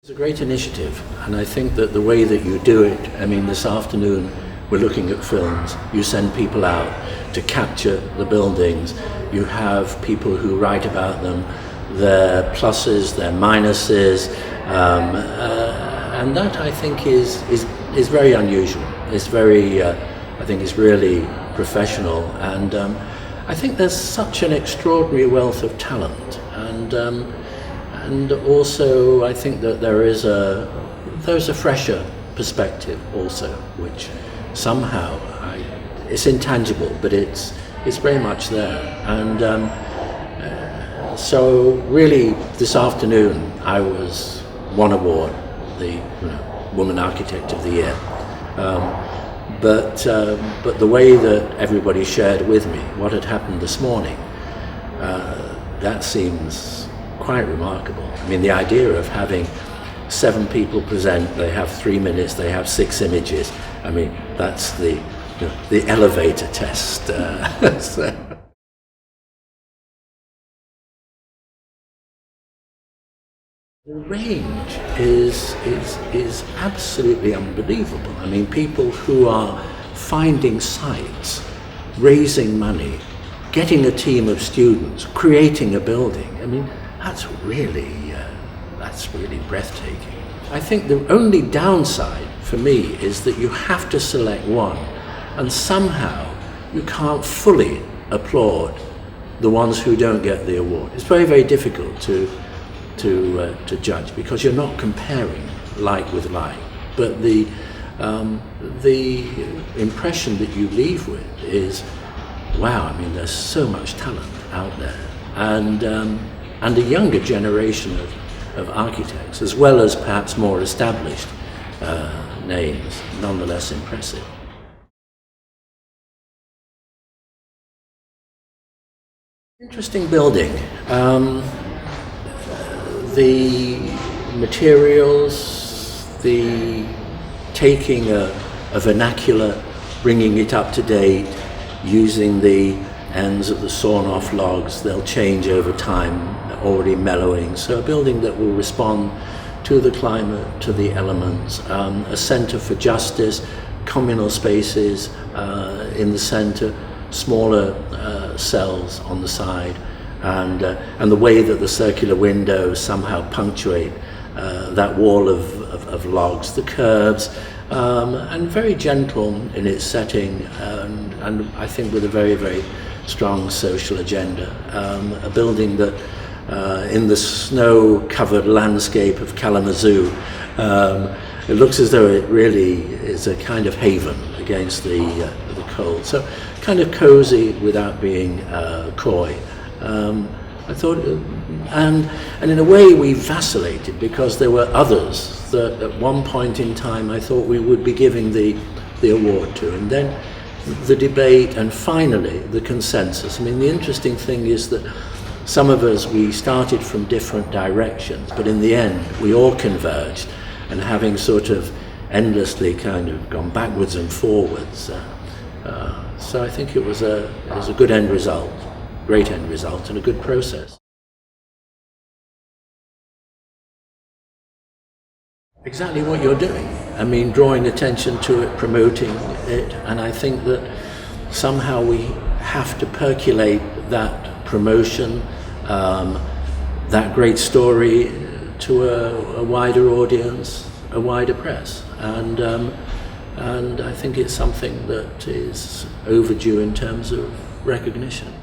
It's a great initiative, and I think that the way that you do it, I mean, this afternoon we're looking at films. You send people out to capture the buildings. You have people who write about them, their pluses, their minuses, and that I think is very unusual. It's very, I think it's really professional, and I think there's such an extraordinary wealth of talent, and also I think that there's a fresher perspective also, which somehow it's intangible, but it's very much there. And so really this afternoon I won award, the Woman Architect of the Year. But the way that everybody shared with me what had happened this morning, that seems quite remarkable. I mean, the idea of having 7 people present, they have 3 minutes, they have 6 images. I mean, that's the elevator test. So. The range is absolutely unbelievable. I mean, people who are finding sites, raising money, getting a team of students, creating a building. I mean, that's really breathtaking. I think the only downside for me is that you have to select one, and somehow you can't fully applaud the ones who don't get the award. It's very, very difficult to judge, because you're not comparing like with like. But the impression that you leave with is, wow, I mean, there's so much talent out there, and a younger generation of architects, as well as perhaps more established names, nonetheless impressive. Interesting building. The materials, the taking a vernacular, bringing it up to date, using the ends of the sawn off logs, they'll change over time, already mellowing. So a building that will respond to the climate, to the elements, a centre for justice, communal spaces in the centre, smaller cells on the side, and the way that the circular windows somehow punctuate that wall of logs, the curves, and very gentle in its setting, and I think with a very, very strong social agenda. A building that in the snow-covered landscape of Kalamazoo, it looks as though it really is a kind of haven against the cold. So kind of cozy without being coy. I thought, and in a way we vacillated, because there were others that at one point in time I thought we would be giving the award to, and then the debate, and finally the consensus. I mean, the interesting thing is that some of us, we started from different directions, but in the end we all converged, and having sort of endlessly kind of gone backwards and forwards. So I think it was a good end result. Great end result, and a good process. Exactly what you're doing. I mean, drawing attention to it, promoting it, and I think that somehow we have to percolate that promotion, that great story to a wider audience, a wider press, and I think it's something that is overdue in terms of recognition.